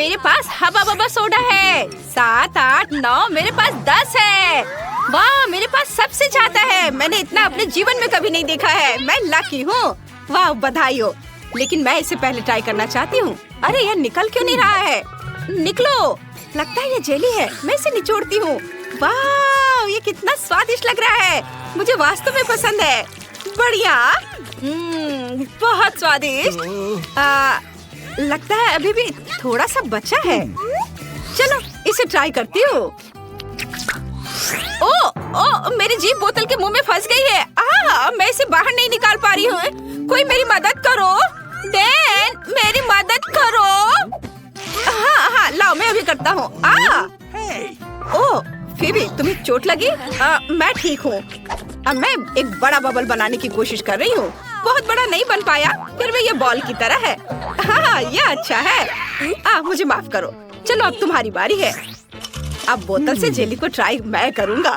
मेरे पास हवा बबा सोडा है। 7, 8, 9, मेरे पास 10 है। वाह, मेरे पास सबसे ज्यादा है। मैंने इतना अपने जीवन में कभी नहीं देखा है। मैं लकी हूँ। वाह, बधाई हो। लेकिन मैं इससे पहले ट्राई करना चाहती हूँ। अरे यार, निकल क्यों नहीं रहा है? निकलो। लगता है ये जेली है। मैं इसे निचोड़ती हूँ। वाह, ये कितना स्वादिष्ट लग रहा है। मुझे वास्तव में पसंद है। बढ़िया। बहुत स्वादिष्ट। लगता है अभी भी थोड़ा सा बचा है। चलो इसे ट्राई करती हूँ। ओ, मेरी जीभ बोतल के मुंह में फंस गई है। मैं इसे बाहर नहीं निकाल पा रही हूँ। कोई मेरी मदद करो। डैन, मेरी मदद करो। हाँ, लाओ, मैं अभी करता हूँ। ओह, फिबी, तुम्हें चोट लगी? मैं ठीक हूँ। अब मैं एक बड़ा बबल बनाने की कोशिश कर रही हूँ। बहुत बड़ा नहीं बन पाया, फिर भी ये बॉल की तरह है। हाँ, ये अच्छा है। मुझे माफ करो। चलो अब तुम्हारी बारी है। अब बोतल से जेली को ट्राई मैं करूँगा।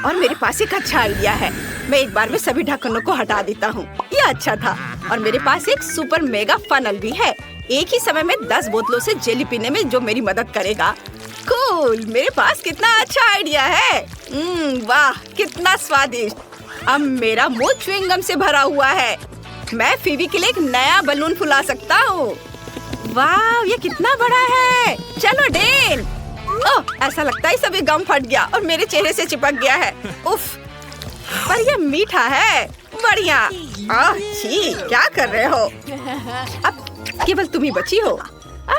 और मेरे पास एक अच्छा आइडिया है। मैं एक बार में सभी ढक्कनों को हटा देता हूँ। ये अच्छा था। और मेरे पास एक सुपर मेगा फनल भी है। एक ही समय में 10 बोतलों से जेली पीने में जो मेरी मदद करेगा। कूल, मेरे पास कितना अच्छा आइडिया है। वाह, कितना स्वादिष्ट। अब मेरा मुंह च्युइंगम से भरा हुआ है। मैं फीवी के लिए एक नया बलून फुला सकता हूँ। वाह, ये कितना बड़ा है। चलो डेन। ओह, ऐसा लगता है सभी गम फट गया और मेरे चेहरे से चिपक गया है। उफ, पर ये मीठा है। बढ़िया। छी, क्या कर रहे हो? अब केवल तुम ही बची हो।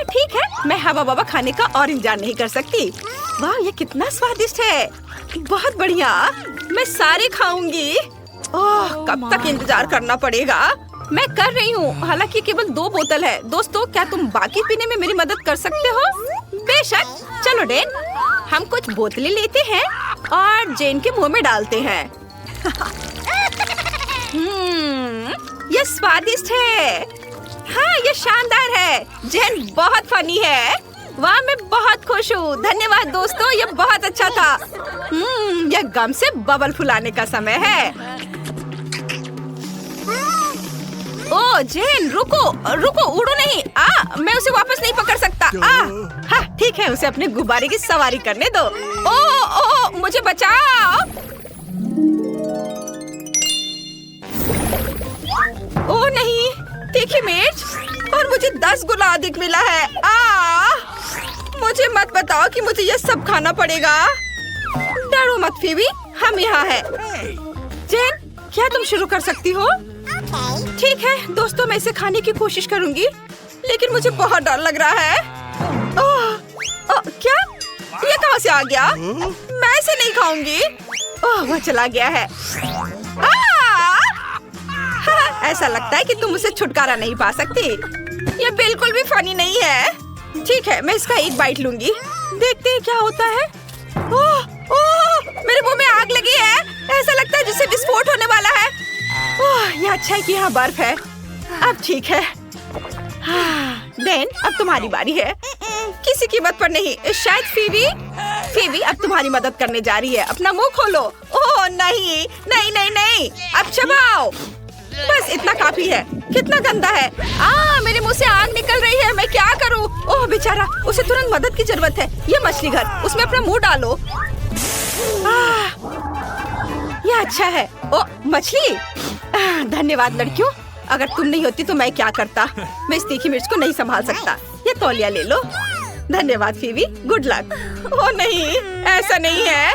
ठीक है, मैं हवा बबा खाने का और इंतजार नहीं कर सकती। वाह, ये कितना स्वादिष्ट है। बहुत बढ़िया, मैं सारे खाऊंगी। ओह, कब तक इंतजार करना पड़ेगा? मैं कर रही हूँ। हालांकि केवल 2 बोतल है। दोस्तों, क्या तुम बाकी पीने में मेरी मदद कर सकते हो? बेशक। चलो डेन, हम कुछ बोतलें लेते हैं और जेन के मुंह में डालते हैं। ये स्वादिष्ट है। हाँ, ये शानदार है। जेन बहुत फनी है। वाह, मैं बहुत खुश हूँ। धन्यवाद दोस्तों, ये बहुत अच्छा था। यह गम से बबल फुलाने का समय है। ओ जेन, रुको, उड़ो नहीं। मैं उसे वापस नहीं पकड़ सकता। हाँ, ठीक है, उसे अपने गुब्बारे की सवारी करने दो। ओ, मुझे बचाओ। ओ नहीं, तीखी मिर्च। और मुझे 10 गुना अधिक मिला है। मुझे मत बताओ कि मुझे ये सब खाना पड़ेगा। डरो मत फीवी, हम यहाँ हैं। जेन, क्या तुम शुरू कर सकती हो? ठीक है दोस्तों, मैं इसे खाने की कोशिश करूंगी, लेकिन मुझे बहुत डर लग रहा है। क्या? ये कहाँ से आ गया? मैं इसे नहीं खाऊंगी। वह चला गया है। ऐसा लगता है कि तुम उसे छुटकारा नहीं पा सकती। ये बिल्कुल भी फनी नहीं है। ठीक है, मैं इसका एक बाइट लूंगी। देखते हैं क्या होता है। मेरे मुंह में आग लगी है। ऐसा लगता है जैसे विस्फोट होने वाला है। ये अच्छा है कि यहाँ बर्फ है। अब ठीक है। डेन, अब तुम्हारी बारी है। किसी कीमत पर नहीं। शायद फीवी अब तुम्हारी मदद करने जा रही है। अपना मुंह खोलो। ओह नहीं, नहीं नहीं नहीं, अब चबाओ। बस इतना काफी है। कितना गंदा है। मेरे मुंह से आग निकल रही है। मैं क्या करूं? ओह बेचारा, उसे तुरंत मदद की जरूरत है। ये मछली घर, उसमें अपना मुंह डालो। ये अच्छा है। ओ मछली, धन्यवाद लड़कियों। अगर तुम नहीं होती तो मैं क्या करता। मैं इस तीखी मिर्च को नहीं संभाल सकता। ये तौलिया ले लो। धन्यवाद फीवी, गुड लक। ओ नहीं, ऐसा नहीं है।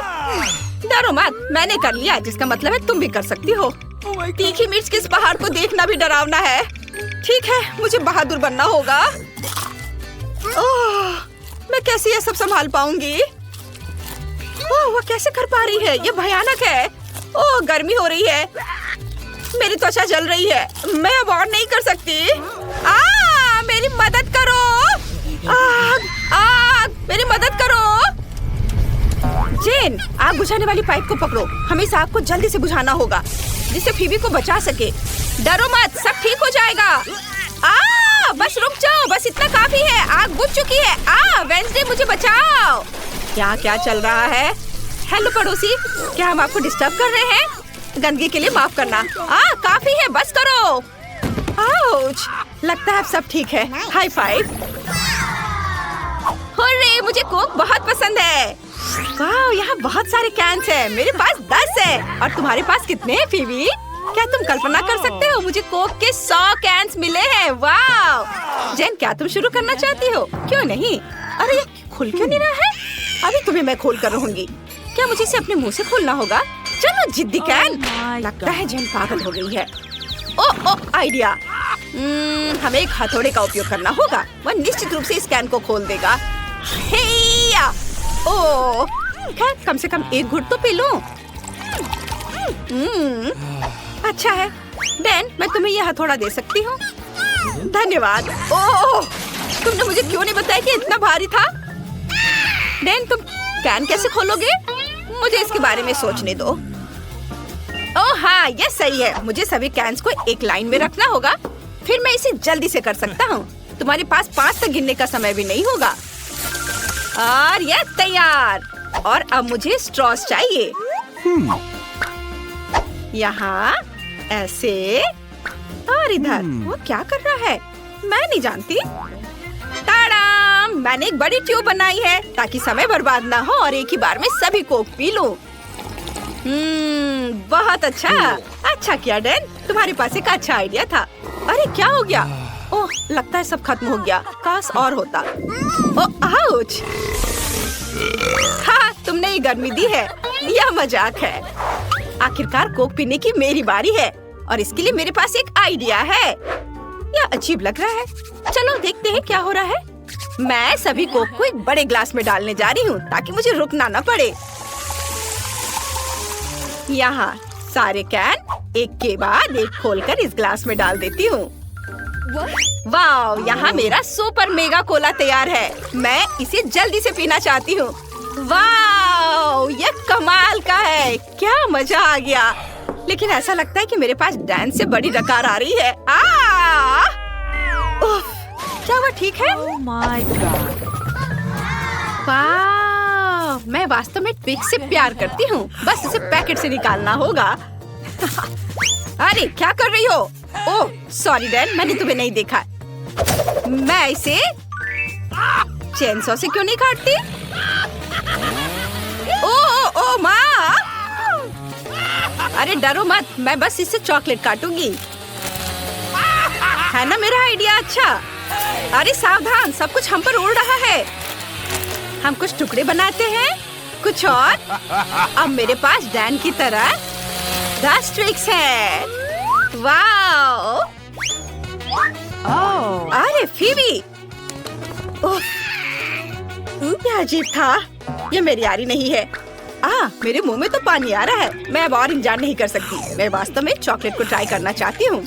डरो मत, मैंने कर लिया, जिसका मतलब है तुम भी कर सकती हो। तीखी मिर्च के इस पहाड़ को देखना भी डरावना है। ठीक है, मुझे बहादुर बनना होगा। मैं कैसे ये सब संभाल पाऊंगी? वो कैसे कर पा रही है? ये भयानक है। गर्मी हो रही है। मेरी त्वचा जल रही है। मैं अब और नहीं कर सकती। मेरी मदद करो। आग, मेरी मदद करो। जेन, आग बुझाने वाली पाइप को पकड़ो। हमें इस आग को जल्दी से बुझाना होगा, जिससे फीवी को बचा सके। डरो मत, सब ठीक हो जाएगा। बस रुक जाओ, बस इतना काफी है। आग बुझ चुकी है। वेंसडे, मुझे बचाओ। क्या चल रहा है? हेलो पड़ोसी, क्या हम आपको डिस्टर्ब कर रहे हैं? गंदगी के लिए माफ करना। काफी है, बस करो। आउच, लगता है अब सब ठीक है। High five. हुर्रे, मुझे कोक बहुत पसंद है। वाह, यहाँ बहुत सारे कैंस हैं। मेरे पास 10 है। और तुम्हारे पास कितने हैं फीबी? क्या तुम कल्पना कर सकते हो? मुझे कोक के 100 कैंस मिले हैं। वाह जेन, क्या तुम शुरू करना चाहती हो? क्यों नहीं? अरे ये खुल क्यों नहीं रहा है? अभी तुम्हें मैं खोल कर रहूंगी। क्या मुझे इसे अपने मुंह से खोलना होगा? चलो जिद्दी कैन। लगता है जेन पागल हो गई है। ओ आइडिया। हमें एक हथौड़े का उपयोग करना होगा। वह निश्चित रूप से इस कैन को खोल देगा। हेया! ओ, खैर कम से कम एक घुट तो पी लूं। अच्छा है। डैन, मैं तुम्हें यह हथौड़ा दे सकती हूँ। धन्यवाद। ओह, तुमने मुझे क्यों नहीं बताया कि इतना भारी था? डैन, तुम कैन कैसे खोलोगे? मुझे इसके बारे में सोचने दो। ओह हाँ, यह सही है। मुझे सभी कैन्स को एक लाइन में रखना होगा। फिर मैं इसे जल्दी से कर सकता हूँ। तुम्हारे पास 5 तक गिनने का समय भी नहीं होगा। और यह तैयार। और अब मुझे स्ट्रॉस चाहिए। यहाँ ऐसे और इधर। वो क्या कर रहा है? मैं नहीं जानती। टाडाम! मैंने एक बड़ी ट्यूब बनाई है ताकि समय बर्बाद ना हो और एक ही बार में सभी कोक पी लूं। बहुत अच्छा। अच्छा किया डैन, तुम्हारे पास एक अच्छा आइडिया था। अरे क्या हो गया? ओह, लगता है सब खत्म हो गया। काश और होता। ओह आउच! हाँ, तुमने ये गर्मी दी है। यह मजाक है। आखिरकार कोक पीने की मेरी बारी है और इसके लिए मेरे पास एक आइडिया है। यह अजीब लग रहा है। चलो देखते हैं क्या हो रहा है। मैं सभी कोक को एक बड़े ग्लास में डालने जा रही हूँ ताकि मुझे रुकना न पड़े। यहाँ सारे कैन एक के बाद एक खोलकर इस ग्लास में डाल देती हूँ। वाह, यहाँ मेरा सुपर मेगा कोला तैयार है। मैं इसे जल्दी से पीना चाहती हूँ। वाह, ये कमाल का है। क्या मजा आ गया। लेकिन ऐसा लगता है कि मेरे पास डैन से बड़ी डकार आ रही है। क्या वो ठीक है? Oh my God. वाह, मैं वास्तव में ट्विक से प्यार करती हूँ। बस इसे पैकेट से निकालना होगा। अरे क्या कर रही हो? ओह सॉरी डैन, मैंने तुम्हें नहीं देखा। मैं इसे चेनसॉ से क्यों नहीं काटती? ओ माँ! अरे डरो मत, मैं बस इससे चॉकलेट काटूंगी। है ना मेरा आइडिया अच्छा? अरे सावधान, सब कुछ हम पर उड़ रहा है। हम कुछ टुकड़े बनाते हैं, कुछ और। अब मेरे पास डैन की तरह 10 ट्रिक्स है। वाओ! अरे फीबी! ओह, क्या अजीब था। ये मेरी यारी नहीं है। मेरे मुंह में तो पानी आ रहा है। मैं अब और इंतजार नहीं कर सकती। मैं वास्तव में चॉकलेट को ट्राई करना चाहती हूँ।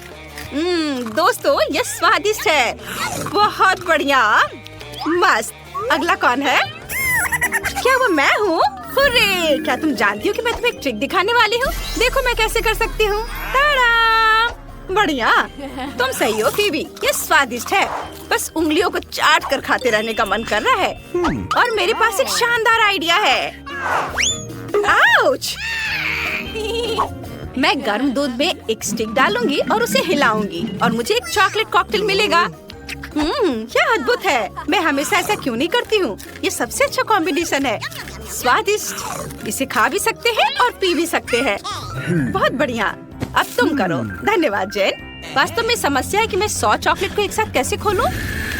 दोस्तों, ये स्वादिष्ट है। बहुत बढ़िया, मस्त। अगला कौन है? क्या वो मैं हूँ? हुर्रे! क्या तुम जानती हो कि मैं तुम्हें एक ट्रिक दिखाने वाली हूँ? देखो मैं कैसे कर सकती हूँ। बढ़िया, तुम सही हो फीबी। ये स्वादिष्ट है। बस उंगलियों को चाट कर खाते रहने का मन कर रहा है। और मेरे पास एक शानदार आइडिया है। आउच! मैं गर्म दूध में एक स्टिक डालूंगी और उसे हिलाऊंगी और मुझे एक चॉकलेट कॉकटेल मिलेगा। क्या अद्भुत है। मैं हमेशा ऐसा क्यों नहीं करती हूँ? ये सबसे अच्छा कॉम्बिनेशन है। स्वादिष्ट, इसे खा भी सकते हैं और पी भी सकते हैं। बहुत बढ़िया। अब तुम करो। धन्यवाद जेन। वास्तव में समस्या है कि मैं 100 चॉकलेट को एक साथ कैसे खोलूं?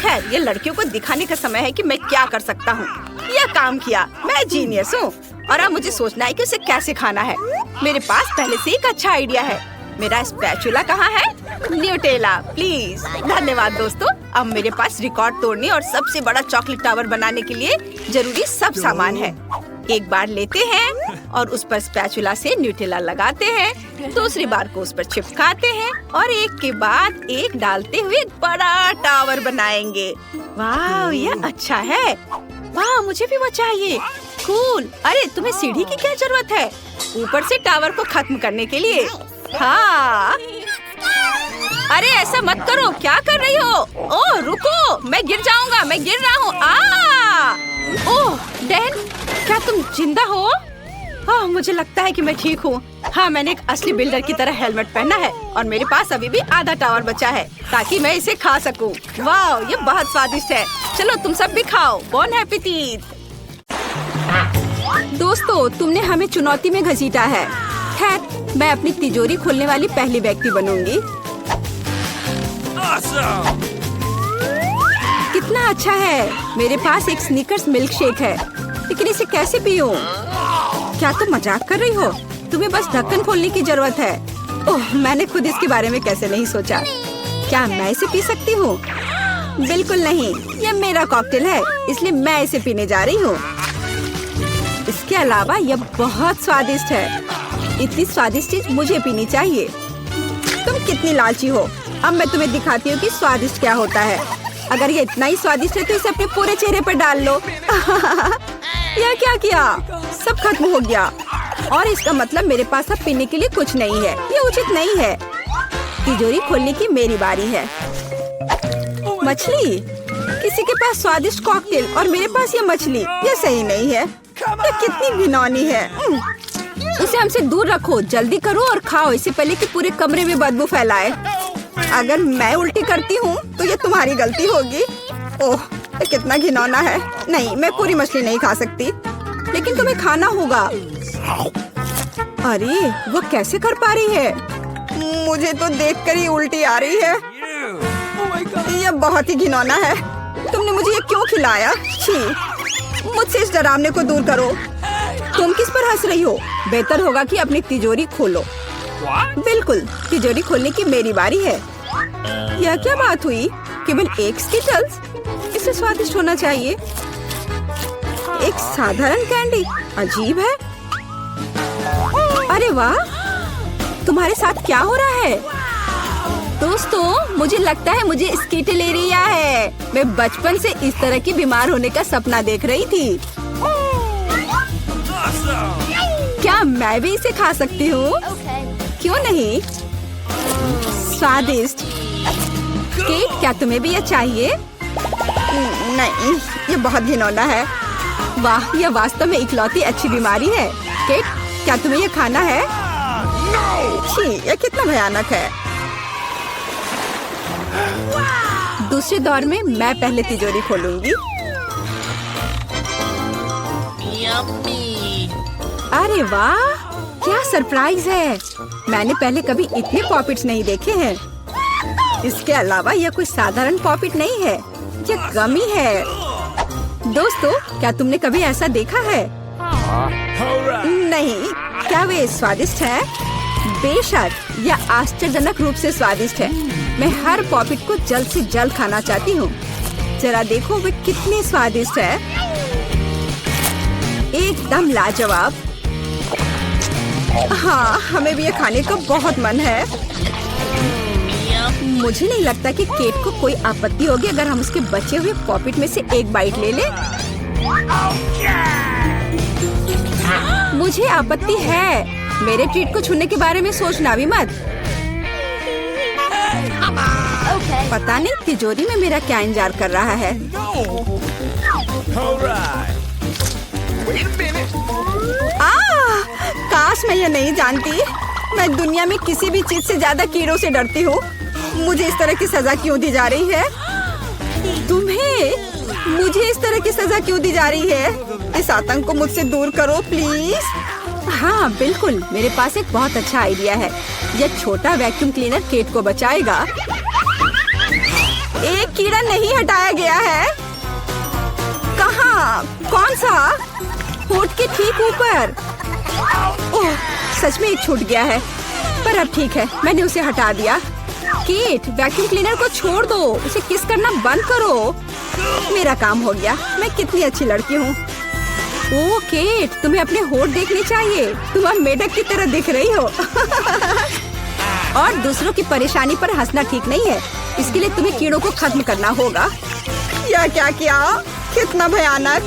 खैर, ये लड़कियों को दिखाने का समय है कि मैं क्या कर सकता हूँ। यह काम किया। मैं जीनियस हूँ। और अब मुझे सोचना है कि उसे कैसे खाना है। मेरे पास पहले से एक अच्छा आइडिया है। मेरा स्पैचुला कहाँ है? Nutella please. धन्यवाद दोस्तों। अब मेरे पास रिकॉर्ड तोड़ने और सबसे बड़ा चॉकलेट टावर बनाने के लिए जरूरी सब सामान है। एक बार लेते हैं और उस पर स्पैचुला से न्यूटेला लगाते हैं। दूसरी बार को उस पर चिपकाते हैं और एक के बाद एक डालते हुए एक बड़ा टावर बनाएंगे। वाह, ये अच्छा है। वाह, मुझे भी वो चाहिए। कूल। अरे तुम्हें सीढ़ी की क्या जरूरत है? ऊपर से टावर को खत्म करने के लिए। हाँ। अरे ऐसा मत करो। क्या कर रही हो? ओह रुको, मैं गिर जाऊंगा। मैं गिर रहा हूँ। ओह डैन, क्या तुम जिंदा हो? हाँ, मुझे लगता है कि मैं ठीक हूँ। हाँ, मैंने एक असली बिल्डर की तरह हेलमेट पहना है और मेरे पास अभी भी आधा टावर बचा है ताकि मैं इसे खा सकूँ। वाह, ये बहुत स्वादिष्ट है। चलो तुम सब भी खाओ। Bone appétit. दोस्तों, तुमने हमें चुनौती में घसीटा है। खैर, मैं अपनी तिजोरी खोलने वाली पहली व्यक्ति बनूंगी। कितना अच्छा है। मेरे पास एक स्नीकर्स मिल्क शेक है, लेकिन इसे कैसे पीऊं? क्या तुम मजाक कर रही हो? तुम्हें बस ढक्कन खोलने की जरूरत है। ओह, मैंने खुद इसके बारे में कैसे नहीं सोचा। क्या मैं इसे पी सकती हूँ? बिल्कुल नहीं, यह मेरा कॉकटेल है, इसलिए मैं इसे पीने जा रही हूँ। इसके अलावा यह बहुत स्वादिष्ट है। इतनी स्वादिष्ट चीज मुझे पीनी चाहिए। तुम कितनी लालची हो। अब मैं तुम्हें दिखाती हूँ कि स्वादिष्ट क्या होता है। अगर ये इतना ही स्वादिष्ट है तो इसे अपने पूरे चेहरे पर डाल लो। यह क्या किया? सब खत्म हो गया और इसका मतलब मेरे पास अब पीने के लिए कुछ नहीं है। ये उचित नहीं है। तिजोरी खोलने की मेरी बारी है। मछली? किसी के पास स्वादिष्ट कॉकटेल और मेरे पास ये मछली। ये सही नहीं है। ये कितनी घिनौनी है। इसे हमसे दूर रखो। जल्दी करो और खाओ, इससे पहले कि पूरे कमरे में बदबू फैलाए। अगर मैं उल्टी करती हूँ तो ये तुम्हारी गलती होगी। ओह, ये कितना घिनौना है। नहीं, मैं पूरी मछली नहीं खा सकती, लेकिन तुम्हें खाना होगा। अरे, वो कैसे कर पा रही है? मुझे तो देखकर ही उल्टी आ रही है। ये बहुत ही घिनौना है। तुमने मुझे ये क्यों खिलाया? छी, मुझसे इस डरावने को दूर करो। तुम किस पर हंस रही हो? बेहतर होगा कि अपनी तिजोरी खोलो। बिल्कुल, तिजोरी खोलने की मेरी बारी है। यह क्या बात हुई? केवल एक स्किटल्स? इसे स्वादिष्ट होना चाहिए। एक साधारण कैंडी? अजीब है। अरे वाह, तुम्हारे साथ क्या हो रहा है? दोस्तों, मुझे लगता है मुझे स्किटलेरिया है। मैं बचपन से इस तरह की बीमार होने का सपना देख रही थी। क्या मैं भी इसे खा सकती हूँ? क्यों नहीं? स्वादिष्ट। केट, क्या तुम्हें भी ये चाहिए? नहीं, ये बहुत घिनौना है। वाह, यह वास्तव में इकलौती अच्छी बीमारी है। केट, क्या तुम्हें ये खाना है? छी, ये कितना भयानक है। दूसरे दौर में मैं पहले तिजोरी खोलूंगी। अरे वाह, क्या सरप्राइज है। मैंने पहले कभी इतने पॉपिट्स नहीं देखे हैं। इसके अलावा यह कोई साधारण पॉपिट नहीं है, यह गमी है। दोस्तों, क्या तुमने कभी ऐसा देखा है? नहीं। क्या वे स्वादिष्ट है? बेशक, यह आश्चर्यजनक रूप से स्वादिष्ट है। मैं हर पॉपिट को जल्द से जल्द खाना चाहती हूँ। जरा देखो वे कितने स्वादिष्ट है। एकदम लाजवाब। हाँ, हमें भी ये खाने का बहुत मन है। मुझे नहीं लगता कि केट को कोई आपत्ति होगी अगर हम उसके बचे हुए पॉपिट में से एक बाइट ले लें। मुझे आपत्ति है। मेरे ट्रीट को छूने के बारे में सोचना भी मत। पता नहीं तिजोरी में मेरा क्या इंतजार कर रहा है। काश मैं ये नहीं जानती। मैं दुनिया में किसी भी चीज से ज्यादा कीड़ों से डरती हूँ। मुझे इस तरह की सजा क्यों दी जा रही है? तुम्हें मुझे इस तरह की सजा क्यों दी जा रही है? इस आतंक को मुझसे दूर करो प्लीज। हाँ बिल्कुल, मेरे पास एक बहुत अच्छा आइडिया है। यह छोटा वैक्यूम क्लीनर केट को बचाएगा। एक कीड़ा नहीं हटाया गया है। कहाँ? कौन सा? होठ के ठीक ऊपर। ओह, सच में एक छूट गया है, पर अब ठीक है, मैंने उसे हटा दिया। केट, वैक्यूम क्लीनर को छोड़ दो, उसे किस करना बंद करो। मेरा काम हो गया। मैं कितनी अच्छी लड़की हूँ। ओह केट, तुम्हें अपने होठ देखने चाहिए। तुम अब मेढक की तरह दिख रही हो। और दूसरों की परेशानी पर हंसना ठीक नहीं है। इसके लिए तुम्हें कीड़ों को खत्म करना होगा। यह क्या किया? कितना भयानक,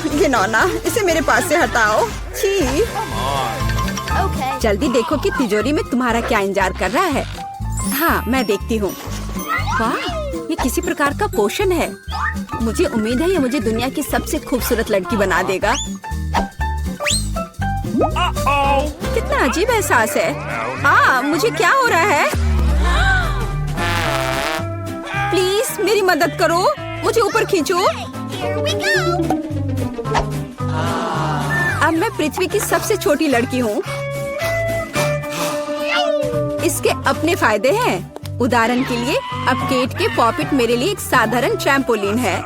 घिनौना। इसे मेरे पास से हटाओ। छी। जल्दी देखो कि तिजोरी में तुम्हारा क्या इंतजार कर रहा है। हाँ, मैं देखती हूँ। वाह, ये किसी प्रकार का पोषण है। मुझे उम्मीद है ये मुझे दुनिया की सबसे खूबसूरत लड़की बना देगा। कितना अजीब एहसास है। मुझे क्या हो रहा है? प्लीज मेरी मदद करो, मुझे ऊपर खींचो। अब मैं पृथ्वी की सबसे छोटी लड़की हूँ। इसके अपने फायदे हैं। उदाहरण के लिए अब केट के पॉपिट मेरे लिए एक साधारण ट्रैम्पोलिन है।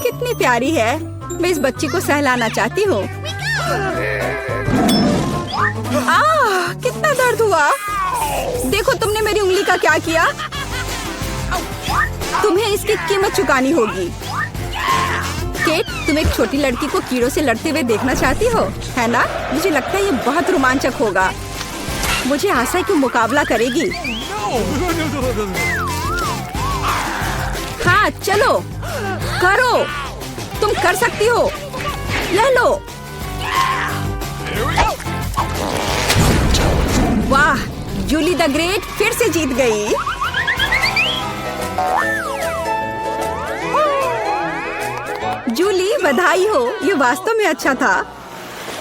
कितनी प्यारी है। मैं इस बच्ची को सहलाना चाहती हूँ। कितना दर्द हुआ। देखो तुमने मेरी उंगली का क्या किया। तुम्हें इसकी कीमत चुकानी होगी। केट, तुम एक छोटी लड़की को कीड़ों से लड़ते हुए देखना चाहती हो, है ना? मुझे लगता है ये बहुत रोमांचक होगा। मुझे आशा है कि मुकाबला करेगी। हाँ चलो करो, तुम कर सकती हो। ले लो। वाह, जूली द ग्रेट फिर से जीत गई। जूली बधाई हो, ये वास्तव में अच्छा था।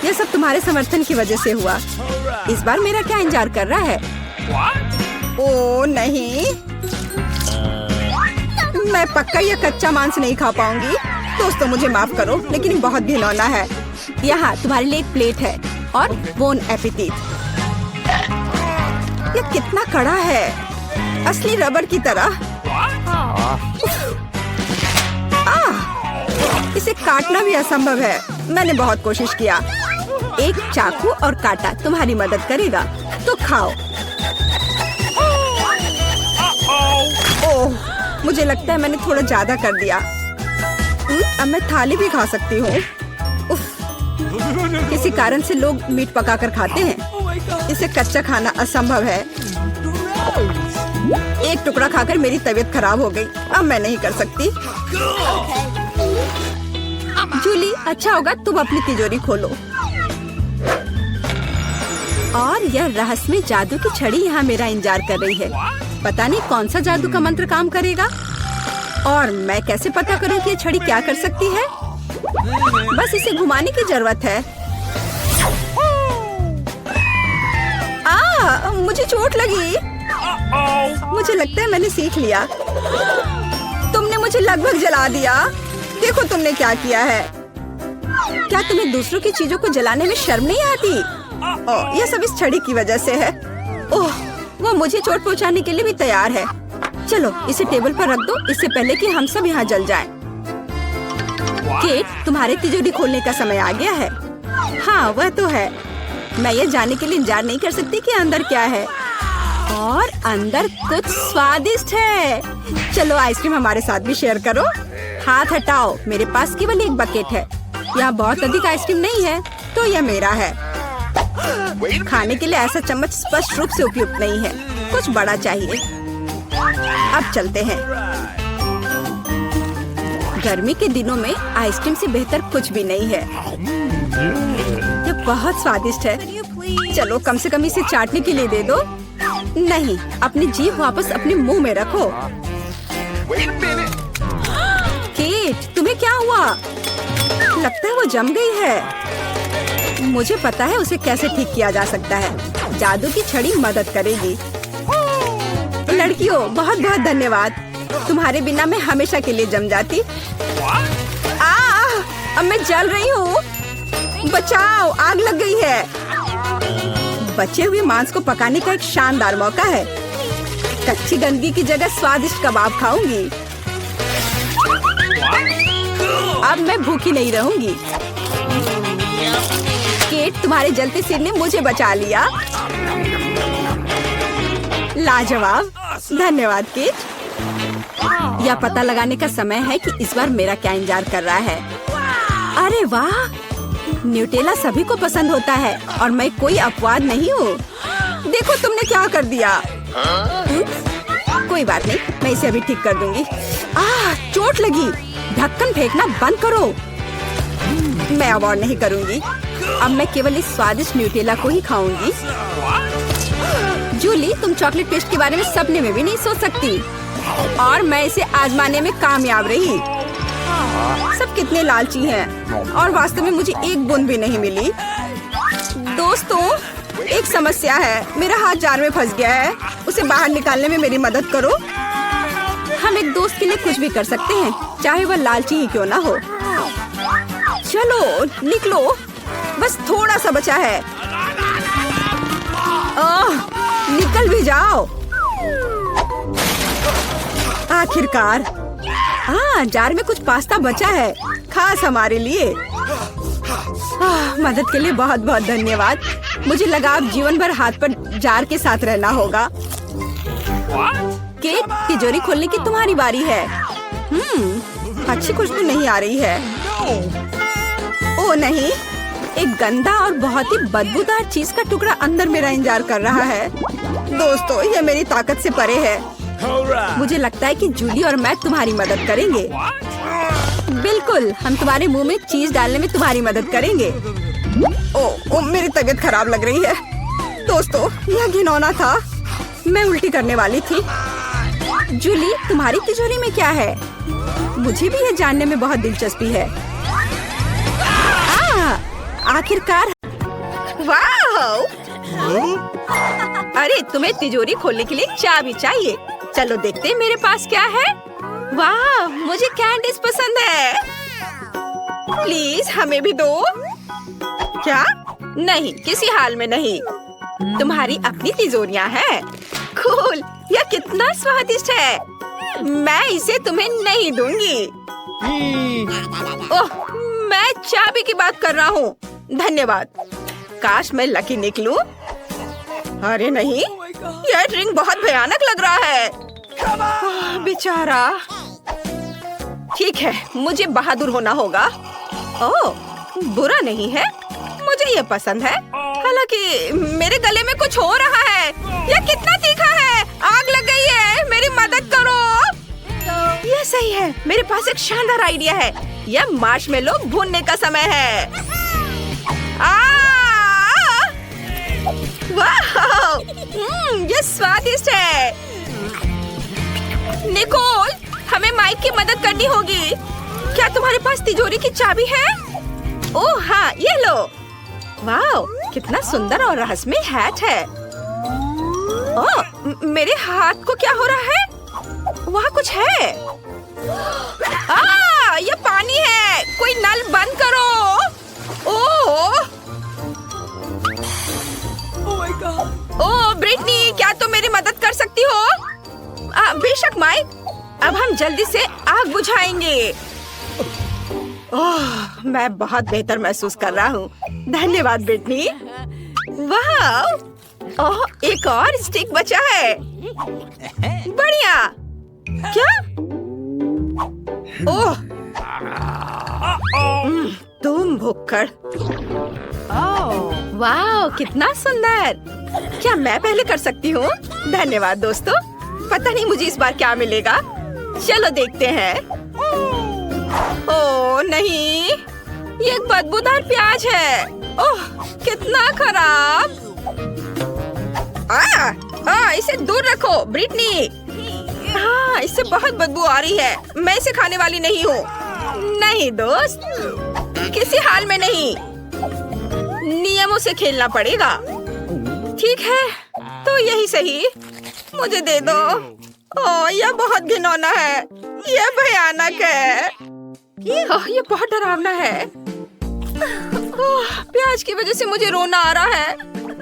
यह सब तुम्हारे समर्थन की वजह से हुआ। इस बार मेरा क्या इंतजार कर रहा है? ओह नहीं, मैं पक्का यह कच्चा मांस नहीं खा पाऊंगी। दोस्तों मुझे माफ करो, लेकिन ये बहुत घिनौना है। यहाँ तुम्हारे लिए एक प्लेट है और बोन एपेटिट। यह कितना कड़ा है, असली रबर की तरह। इसे काटना भी असंभव है। मैंने बहुत कोशिश किया। एक चाकू और कांटा तुम्हारी मदद करेगा, तो खाओ। ओह, मुझे लगता है मैंने थोड़ा ज्यादा कर दिया। अब मैं थाली भी खा सकती हूँ। किसी कारण से लोग मीट पकाकर खाते हैं। इसे कच्चा खाना असंभव है। एक टुकड़ा खाकर मेरी तबीयत खराब हो गई। अब मैं नहीं कर सकती। जूली, अच्छा होगा तुम अपनी तिजोरी खोलो। और यह रहस्यमय जादू की छड़ी यहाँ मेरा इंतजार कर रही है। पता नहीं कौन सा जादू का मंत्र काम करेगा। और मैं कैसे पता करूँ कि ये छड़ी क्या कर सकती है? बस इसे घुमाने की जरूरत है। मुझे चोट लगी। मुझे लगता है मैंने सीख लिया। तुमने मुझे लगभग जला दिया। देखो तुमने क्या किया है। क्या तुम्हें दूसरों की चीजों को जलाने में शर्म नहीं आती? यह सब इस छड़ी की वजह से है। ओह, वो मुझे चोट पहुंचाने के लिए भी तैयार है। चलो इसे टेबल पर रख दो, इससे पहले कि हम सब यहाँ जल जाएं। केट, तुम्हारे तिजोरी खोलने का समय आ गया है। हाँ वह तो है। मैं ये जानने के लिए इंतजार नहीं कर सकती कि अंदर क्या है। और अंदर कुछ स्वादिष्ट है। चलो आइसक्रीम हमारे साथ भी शेयर करो। हाथ हटाओ, मेरे पास केवल एक बकेट है। यहाँ बहुत अधिक आइसक्रीम नहीं है, तो यह मेरा है। खाने के लिए ऐसा चम्मच स्पष्ट रूप से उपयुक्त नहीं है। कुछ बड़ा चाहिए। अब चलते हैं। गर्मी के दिनों में आइसक्रीम से बेहतर कुछ भी नहीं है। यह बहुत स्वादिष्ट है। चलो कम से कम इसे चाटने के लिए दे दो। नहीं, अपनी जीभ वापस अपने मुंह में रखो। केट, तुम्हें क्या हुआ? लगता है वो जम गई है। मुझे पता है उसे कैसे ठीक किया जा सकता है। जादू की छड़ी मदद करेगी। लड़कियों, बहुत बहुत धन्यवाद। तुम्हारे बिना मैं हमेशा के लिए जम जाती। अब मैं जल रही हूँ। बचाओ, आग लग गई है। बचे हुए मांस को पकाने का एक शानदार मौका है। कच्ची गंदगी की जगह स्वादिष्ट कबाब खाऊंगी। अब मैं भूखी नहीं रहूंगी। केट, तुम्हारे जलते सिर ने मुझे बचा लिया। लाजवाब, धन्यवाद केट। यह पता लगाने का समय है कि इस बार मेरा क्या इंतजार कर रहा है। अरे वाह, न्यूटेला सभी को पसंद होता है और मैं कोई अपवाद नहीं हूँ। देखो तुमने क्या कर दिया। कोई बात नहीं, मैं इसे अभी ठीक कर दूंगी। चोट लगी। ढक्कन फेंकना बंद करो। मैं अब और नहीं करूंगी। अब मैं केवल इस स्वादिष्ट न्यूटेला को ही खाऊंगी। जूली, तुम चॉकलेट पेस्ट के बारे में सपने में भी नहीं सोच सकती। और मैं इसे आजमाने में कामयाब रही। सब कितने लालची हैं और वास्तव में मुझे एक बूंद भी नहीं मिली। दोस्तों, एक समस्या है। मेरा हाथ जार में फंस गया है। उसे बाहर निकालने में मेरी मदद करो। हम एक दोस्त के लिए कुछ भी कर सकते हैं, चाहे वह लालची ही क्यों ना हो। चलो निकलो, बस थोड़ा सा बचा है। निकल भी जाओ। आखिरकार जार में कुछ पास्ता बचा है, खास हमारे लिए। मदद के लिए बहुत बहुत धन्यवाद। मुझे लगा अब जीवन भर हाथ पर जार के साथ रहना होगा। केट, तिजोरी खोलने की तुम्हारी बारी है। अच्छी खुशबू नहीं आ रही है। ओ नहीं, एक गंदा और बहुत ही बदबूदार चीज का टुकड़ा अंदर मेरा इंतजार कर रहा है। दोस्तों, यह मेरी ताकत से परे है। मुझे लगता है कि जूली और मैं तुम्हारी मदद करेंगे। बिल्कुल, हम तुम्हारे मुंह में चीज डालने में तुम्हारी मदद करेंगे। ओ, मेरी तबीयत खराब लग रही है। दोस्तों, यह घिनौना था। मैं उल्टी करने वाली थी। जूली, तुम्हारी तिजोरी में क्या है? मुझे भी यह जानने में बहुत दिलचस्पी है। आखिरकार। वाह! अरे, तुम्हें तिजोरी खोलने के लिए चाबी चाहिए। चलो देखते हैं मेरे पास क्या है। वाह, मुझे कैंडीज पसंद है। प्लीज हमें भी दो। क्या? नहीं, किसी हाल में नहीं। तुम्हारी अपनी तिजोरियां हैं। कूल, यह कितना स्वादिष्ट है। मैं इसे तुम्हें नहीं दूंगी। ओह, मैं चाबी की बात कर रहा हूँ। धन्यवाद। काश मैं लकी निकलूं। अरे नहीं, यह ड्रिंक बहुत भयानक लग रहा है। बेचारा। ठीक है, मुझे बहादुर होना होगा। ओह, बुरा नहीं है, मुझे ये पसंद है। हालांकि मेरे गले में कुछ हो रहा है। यह कितना तीखा है। आग लग गई है, मेरी मदद करो। यह सही है, मेरे पास एक शानदार आइडिया है। यह मार्शमेलो भूनने का समय है। वाह! ये स्वादिष्ट है। निकोल, हमें माइक की मदद करनी होगी। क्या तुम्हारे पास तिजोरी की चाबी है? ओह हाँ, ये लो। वाह, कितना सुंदर और रहस्यमय हैट है। ओह, मेरे हाथ को क्या हो रहा है? वहाँ कुछ है। ये पानी है। कोई नल बंद करो। ओह ओह, ब्रिटनी, क्या तुम मेरी मदद कर सकती हो? बेशक माइक, अब हम जल्दी से आग बुझाएंगे। ओह, मैं बहुत बेहतर महसूस कर रहा हूँ। धन्यवाद ब्रिटनी। वाह! ओह, एक और स्टिक बचा है। बढ़िया। क्या? ओह, तुम भुक्कड़। वाह, कितना सुंदर। क्या मैं पहले कर सकती हूँ? धन्यवाद दोस्तों। पता नहीं मुझे इस बार क्या मिलेगा। चलो देखते हैं। ओह नहीं, ये एक बदबूदार प्याज है। ओह, कितना खराब। इसे दूर रखो ब्रिटनी। हाँ, इससे बहुत बदबू आ रही है। मैं इसे खाने वाली नहीं हूँ। नहीं दोस्त, किसी हाल में नहीं। नियमों से खेलना पड़ेगा। ठीक है, तो यही सही। मुझे दे दो। ओह, यह बहुत घिनौना है। यह भयानक है। यह बहुत डरावना है। ओह, प्याज की वजह से मुझे रोना आ रहा है।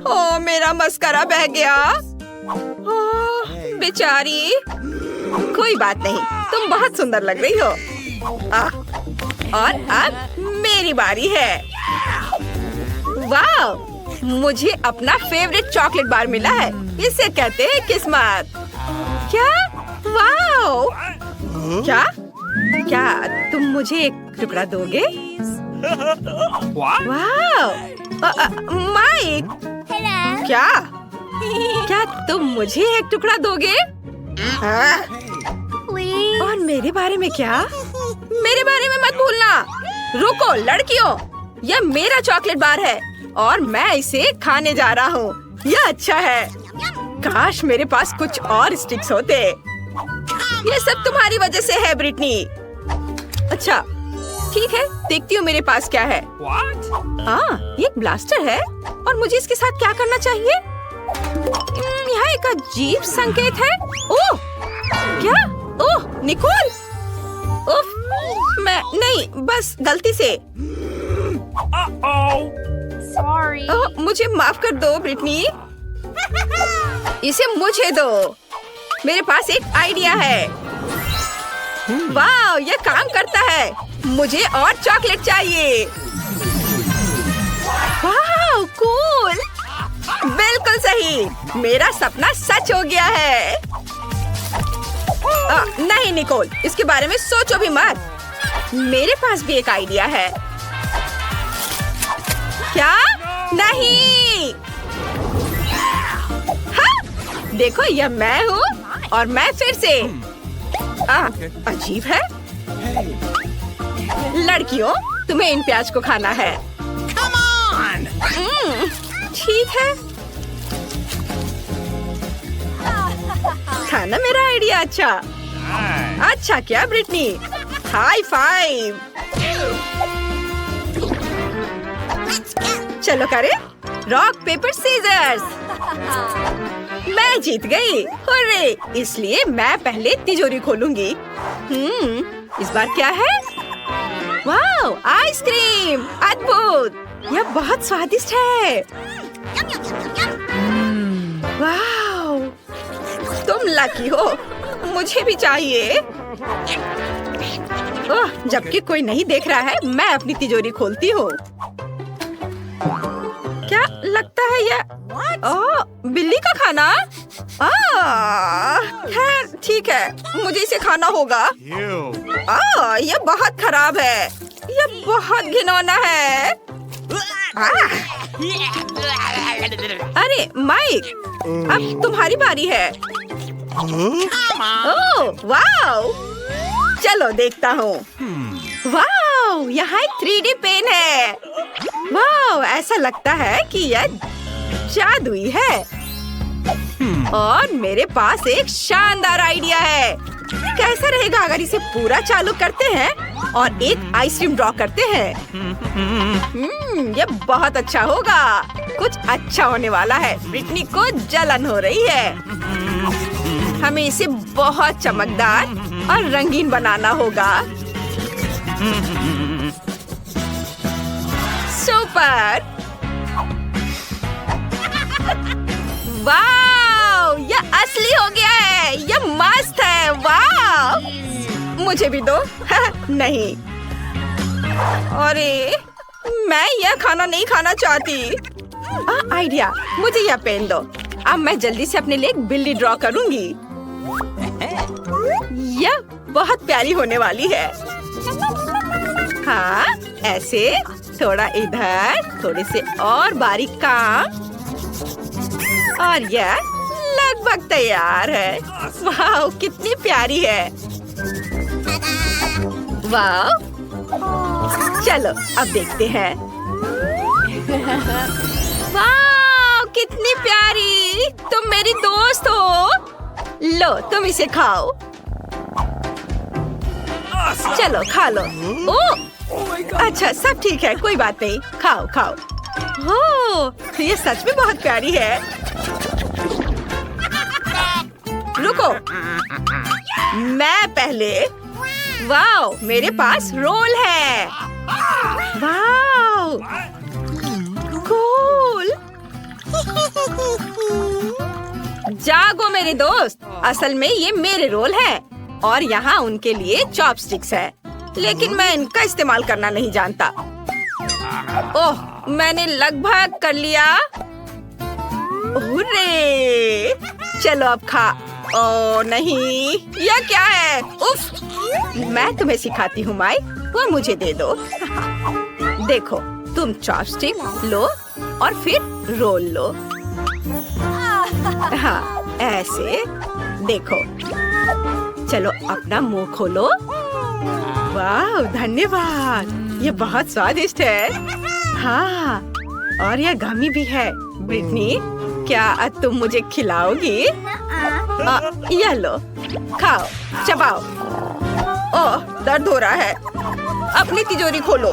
ओह, मेरा मस्करा बह गया। ओह, बेचारी। कोई बात नहीं, तुम बहुत सुंदर लग रही हो। और अब मेरी बारी है। वाह, मुझे अपना फेवरेट चॉकलेट बार मिला है। इसे कहते हैं किस्मत। क्या? वाह! क्या तुम मुझे एक टुकड़ा दोगे? वाह! माइक, क्या तुम मुझे एक टुकड़ा दोगे? और मेरे बारे में क्या? मेरे बारे में मत भूलना। रुको लड़कियों, यह मेरा चॉकलेट बार है और मैं इसे खाने जा रहा हूँ। यह अच्छा है। काश मेरे पास कुछ और स्टिक्स होते। ये सब तुम्हारी वजह से है ब्रिटनी। अच्छा ठीक है, देखती हूँ मेरे पास क्या है। ये एक ब्लास्टर है और मुझे इसके साथ क्या करना चाहिए? यहाँ एक अजीब संकेत है। ओह क्या? ओह निकोल, उफ, मैं नहीं, बस गलती से। ओह मुझे माफ कर दो ब्रिटनी, इसे मुझे दो। मेरे पास एक आइडिया है। वाह ये काम करता है। मुझे और चॉकलेट चाहिए। वाह कूल, बिल्कुल सही, मेरा सपना सच हो गया है। नहीं निकोल, इसके बारे में सोचो भी मत। मेरे पास भी एक आइडिया है। क्या? नहीं, हाँ, देखो यह मैं हूँ और मैं फिर से। अजीब है। लड़कियों, तुम्हें इन प्याज को खाना है। ठीक है, खाना मेरा आइडिया। अच्छा क्या ब्रिटनी, हाई फाइव। चलो करे रॉक पेपर सीजर्स। मैं जीत गई, हुर्रे! इसलिए मैं पहले तिजोरी खोलूंगी। इस बार क्या है? वाह आइसक्रीम, अद्भुत, यह बहुत स्वादिष्ट है। वाह तुम लकी हो, मुझे भी चाहिए। जबकि कोई नहीं देख रहा है, मैं अपनी तिजोरी खोलती हूँ। क्या लगता है यह? बिल्ली का खाना? खैर ठीक है, मुझे इसे खाना होगा। यह बहुत खराब है, यह बहुत घिनौना है। अरे माइक, अब तुम्हारी बारी है। ओह वाओ, चलो देखता हूँ। वाओ, यहाँ एक 3D पेन है। वाओ, ऐसा लगता है कि यह जादुई है। और मेरे पास एक शानदार आइडिया है। कैसा रहेगा अगर इसे पूरा चालू करते हैं और एक आइसक्रीम ड्रॉ करते हैं? ये बहुत अच्छा होगा। कुछ अच्छा होने वाला है। ब्रिटनी को जलन हो रही है। हमें इसे बहुत चमकदार और रंगीन बनाना होगा। सुपर! वाव! यह असली हो गया है। यह मस्त है। वाव! मुझे भी दो। नहीं, अरे मैं यह खाना नहीं खाना चाहती। आइडिया, मुझे यह पेन दो। अब मैं जल्दी से अपने लिए एक बिल्ली ड्रॉ करूंगी। यह बहुत प्यारी होने वाली है। हाँ, ऐसे थोड़ा इधर, थोड़े से और बारीक काम, और यह लगभग तैयार है। वाह, कितनी प्यारी है। वाह, चलो अब देखते हैं। वाह, कितनी प्यारी, तुम मेरी दोस्त हो। लो, तुम इसे खाओ। चलो खा लो। ओह, अच्छा सब ठीक है, कोई बात नहीं। खाओ खाओ। ओह, ये सच में बहुत प्यारी है। रुको, मैं पहले। वाओ, मेरे पास रोल है। Wow, cool. जागो मेरे दोस्त, असल में ये मेरे रोल है और यहाँ उनके लिए चॉपस्टिक्स है, लेकिन मैं इनका इस्तेमाल करना नहीं जानता। ओह, मैंने लगभग कर लिया। हुर्रे! चलो अब खा। ओ नहीं, यह क्या है? उफ! मैं तुम्हें सिखाती हूँ माइक, वो मुझे दे दो। देखो, तुम चॉपस्टिक लो और फिर रोल लो। हाँ, ऐसे। देखो, चलो अपना मुंह खोलो। वाह, धन्यवाद, ये बहुत स्वादिष्ट है। हाँ, और यह गमी भी है। ब्रिटनी, क्या तुम मुझे खिलाओगी? यह लो, खाओ, चबाओ। ओह, दर्द हो रहा है। अपनी तिजोरी खोलो।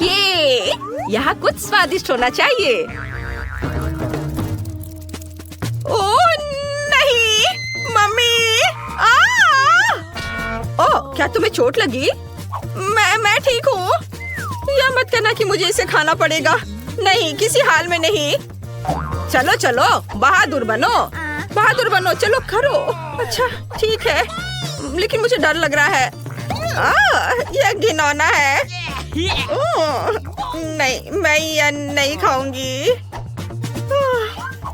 ये यहाँ कुछ स्वादिष्ट होना चाहिए। ओह नहीं, मम्मी! ओह, क्या तुम्हें चोट लगी? मैं ठीक हूँ। यह मत कहना कि मुझे इसे खाना पड़ेगा। नहीं, किसी हाल में नहीं। चलो चलो, बहादुर बनो, बहादुर बनो। चलो करो। अच्छा ठीक है, लेकिन मुझे डर लग रहा है। यह घिनौना है। नहीं, मैं यह नहीं खाऊंगी।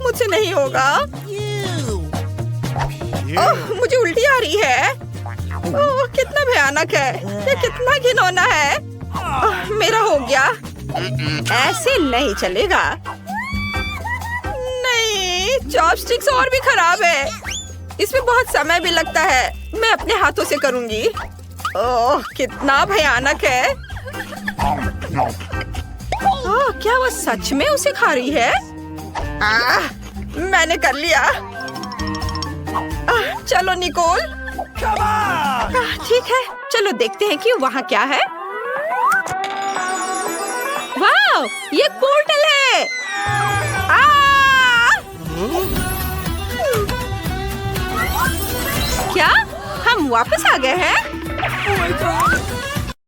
मुझसे नहीं होगा। मुझे उल्टी आ रही है। कितना भयानक है, ये कितना घिनौना है। मेरा हो गया। ऐसे नहीं चलेगा। नहीं, चॉपस्टिक्स और भी खराब है। इसमें बहुत समय भी लगता है। मैं अपने हाथों से करूंगी। ओह, कितना भयानक है। क्या वो सच में उसे खा रही है? मैंने कर लिया। चलो निकोल। ठीक है, चलो देखते हैं कि वहाँ क्या है। वाह, ये पोर्टल है। क्या हम वापस आ गए हैं?